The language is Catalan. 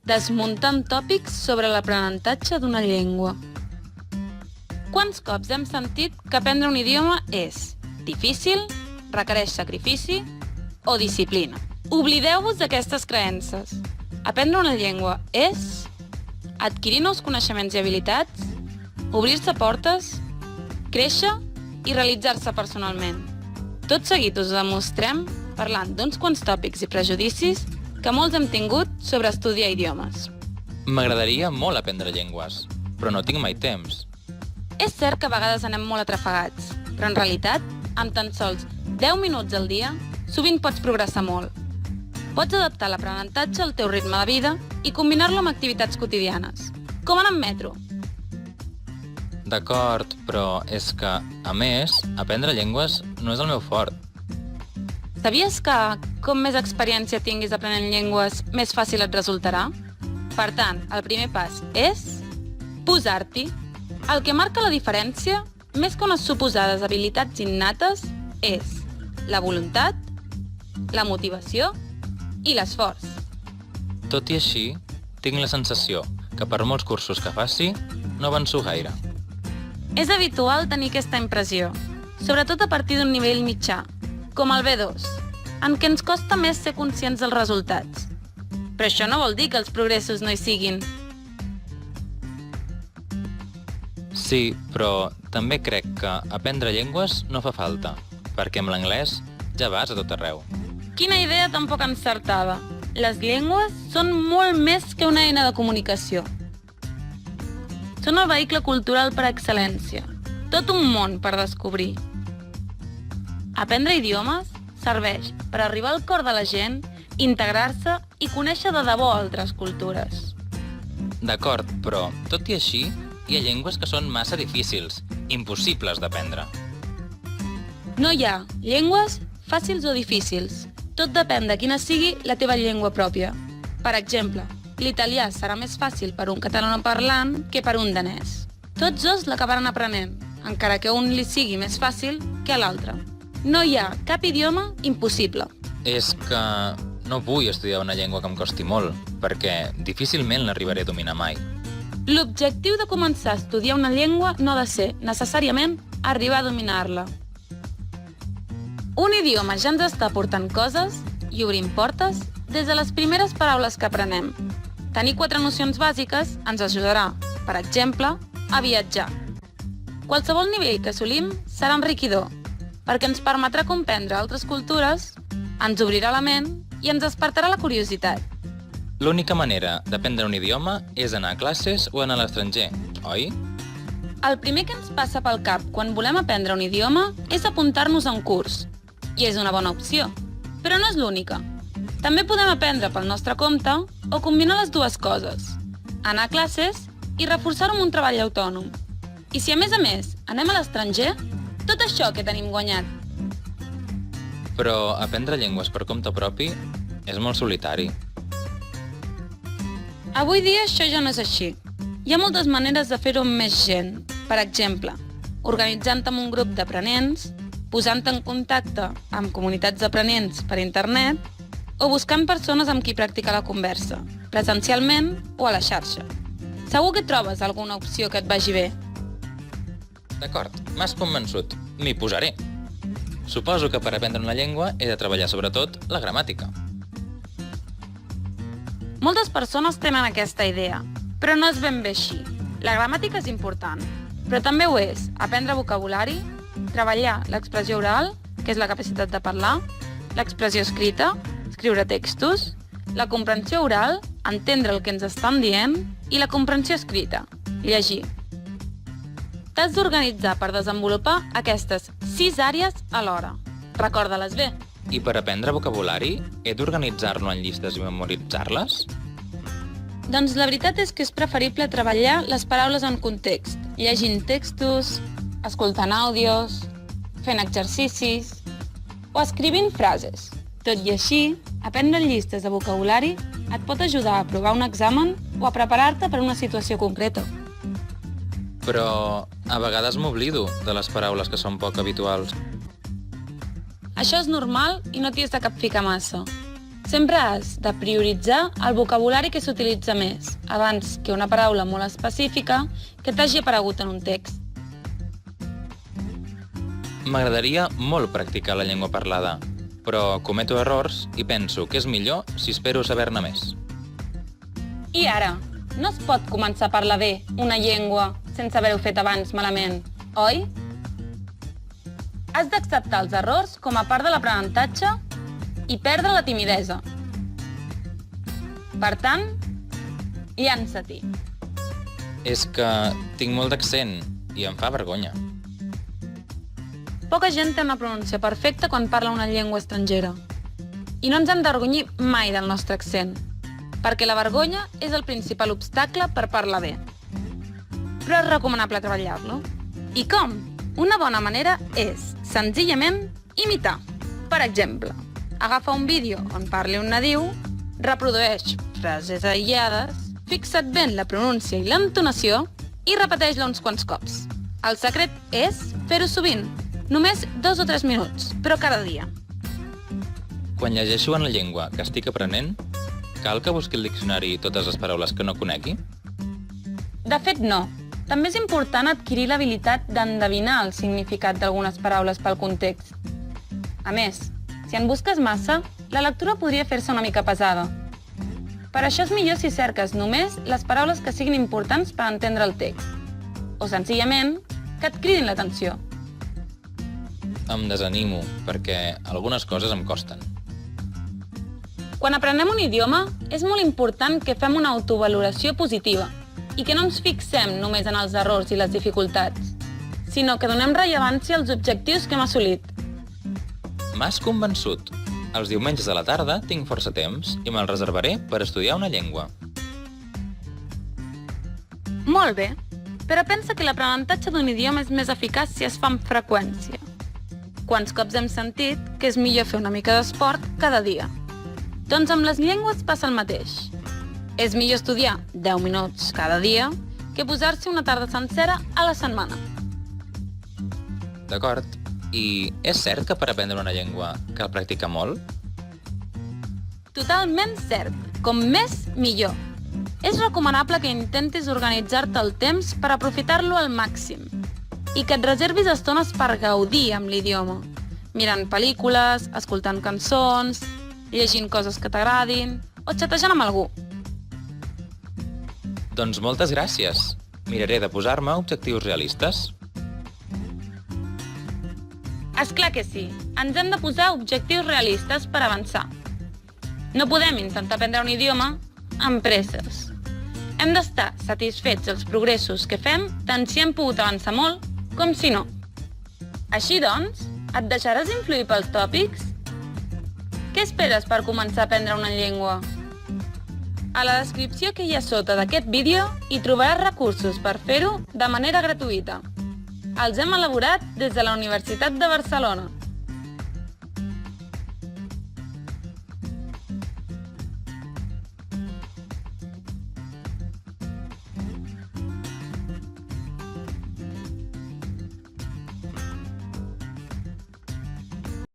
desmuntant tòpics sobre l'aprenentatge d'una llengua. Quants cops hem sentit que aprendre un idioma és difícil, requereix sacrifici o disciplina? Oblideu-vos d'aquestes creences. Aprendre una llengua és adquirir nous coneixements i habilitats, obrir-se portes, créixer i realitzar-se personalment. Tot seguit us ho demostrem parlant d'uns quants tòpics i prejudicis que molts hem tingut sobre estudiar idiomes. M'agradaria molt aprendre llengües, però no tinc mai temps. És cert que a vegades anem molt atrafegats, però en realitat, amb tan sols 10 minuts al dia, sovint pots progressar molt. Pots adaptar l'aprenentatge al teu ritme de vida i combinar-lo amb activitats quotidianes, com anar en metro. D'acord, però és que, a més, aprendre llengües no és el meu fort. Sabies que, com més experiència tinguis aprenent llengües, més fàcil et resultarà? Per tant, el primer pas és posar-t'hi. El que marca la diferència, més que unes suposades habilitats innates, és la voluntat, la motivació i l'esforç. Tot i així, tinc la sensació que per molts cursos que faci, no avanço gaire. És habitual tenir aquesta impressió, sobretot a partir d'un nivell mitjà, com el B2, en què ens costa més ser conscients dels resultats. Però això no vol dir que els progressos no hi siguin. Sí, però també crec que aprendre llengües no fa falta, perquè amb l'anglès ja vas a tot arreu. Quina idea tan poc encertada! Les llengües són molt més que una eina de comunicació. Són el vehicle cultural per excel·lència, tot un món per descobrir. Aprendre idiomes serveix per arribar al cor de la gent, integrar-se i conèixer de debò altres cultures. D'acord, però, tot i així, hi ha llengües que són massa difícils, impossibles d'aprendre. No hi ha llengües fàcils o difícils. Tot depèn de quina sigui la teva llengua pròpia. Per exemple, l'italià serà més fàcil per un catalanoparlant que per un danès. Tots dos l'acabaran aprenent, encara que un li sigui més fàcil que a l'altre. No hi ha cap idioma impossible. És que no vull estudiar una llengua que em costi molt, perquè difícilment l'arribaré a dominar mai. L'objectiu de començar a estudiar una llengua no ha de ser, necessàriament, arribar a dominar-la. Un idioma ja ens està portant coses i obrint portes des de les primeres paraules que aprenem. Tenir 4 nocions bàsiques ens ajudarà, per exemple, a viatjar. Qualsevol nivell que assolim serà enriquidor, perquè ens permetrà comprendre altres cultures, ens obrirà la ment i ens despertarà la curiositat. L'única manera d'aprendre un idioma és anar a classes o anar a l'estranger, oi? El primer que ens passa pel cap quan volem aprendre un idioma és apuntar-nos a un curs, i és una bona opció, però no és l'única. També podem aprendre pel nostre compte o combinar les dues coses, anar a classes i reforçar-ho amb un treball autònom. I si a més anem a l'estranger, tot això que tenim guanyat. Però aprendre llengües per compte propi és molt solitari. Avui dia això ja no és així. Hi ha moltes maneres de fer-ho amb més gent. Per exemple, organitzant-te amb un grup d'aprenents, posant-te en contacte amb comunitats d'aprenents per internet o buscant persones amb qui practicar la conversa, presencialment o a la xarxa. Segur que trobes alguna opció que et vagi bé. D'acord, m'has convençut. M'hi posaré. Suposo que per aprendre una llengua he de treballar sobretot la gramàtica. Moltes persones tenen aquesta idea, però no és ben bé així. La gramàtica és important, però també ho és aprendre vocabulari, treballar l'expressió oral, que és la capacitat de parlar, l'expressió escrita, escriure textos, la comprensió oral, entendre el que ens estan dient, i la comprensió escrita, llegir. T'has d'organitzar per desenvolupar aquestes 6 àrees alhora. Recorda-les bé. I per aprendre vocabulari, he d'organitzar-lo en llistes i memoritzar-les? Doncs la veritat és que és preferible treballar les paraules en context, llegint textos, escoltant àudios, fent exercicis o escrivint frases. Tot i així, aprendre llistes de vocabulari et pot ajudar a aprovar un examen o a preparar-te per una situació concreta. Però a vegades m'oblido de les paraules que són poc habituals. Això és normal i no t'hi has de capficar massa. Sempre has de prioritzar el vocabulari que s'utilitza més, abans que una paraula molt específica que t'hagi aparegut en un text. M'agradaria molt practicar la llengua parlada, però cometo errors i penso que és millor si espero saber-ne més. I ara, no es pot començar a parlar bé una llengua sense haver-ho fet abans malament, oi? Has d'acceptar els errors com a part de l'aprenentatge i perdre la timidesa. Per tant, llança-t'hi. És que tinc molt d'accent i em fa vergonya. Poca gent té una pronúncia perfecta quan parla una llengua estrangera. I no ens hem d'avergonyir mai del nostre accent, perquè la vergonya és el principal obstacle per parlar bé. Però és recomanable treballar-lo. I com? Una bona manera és, senzillament, imitar. Per exemple, agafa un vídeo on parli un nadiu, reprodueix frases aïllades, fixa't ben la pronúncia i l'entonació i repeteix-la uns quants cops. El secret és fer-ho sovint, només 2 o 3 minuts, però cada dia. Quan llegeixo en la llengua que estic aprenent, cal que busqui el diccionari totes les paraules que no conegui? De fet, no. També és important adquirir l'habilitat d'endevinar el significat d'algunes paraules pel context. A més, si en busques massa, la lectura podria fer-se una mica pesada. Per això és millor si cerques només les paraules que siguin importants per entendre el text, o senzillament que et cridin l'atenció. Em desanimo, perquè algunes coses em costen. Quan aprenem un idioma, és molt important que fem una autovaloració positiva i que no ens fixem només en els errors i les dificultats, sinó que donem rellevància als objectius que hem assolit. M'has convençut. Els diumenges a la tarda tinc força temps i me'l reservaré per estudiar una llengua. Molt bé, però pensa que l'aprenentatge d'un idioma és més eficaç si es fa amb freqüència. Quants cops hem sentit que és millor fer una mica d'esport cada dia? Doncs amb les llengües passa el mateix. És millor estudiar 10 minuts cada dia que posar-s'hi una tarda sencera a la setmana. D'acord. I és cert que per aprendre una llengua cal practicar molt? Totalment cert. Com més, millor. És recomanable que intentis organitzar-te el temps per aprofitar-lo al màxim i que et reservis estones per gaudir amb l'idioma, mirant pel·lícules, escoltant cançons, llegint coses que t'agradin o xatejant amb algú. Doncs moltes gràcies. Miraré de posar-me objectius realistes. És clar que sí, ens hem de posar objectius realistes per avançar. No podem intentar aprendre un idioma amb presses. Hem d'estar satisfets dels progressos que fem tant si hem pogut avançar molt com si no. Així doncs, et deixaràs influir pels tòpics? Què esperes per començar a aprendre una llengua? A la descripció que hi ha sota d'aquest vídeo hi trobaràs recursos per fer-ho de manera gratuïta. Els hem elaborat des de la Universitat de Barcelona.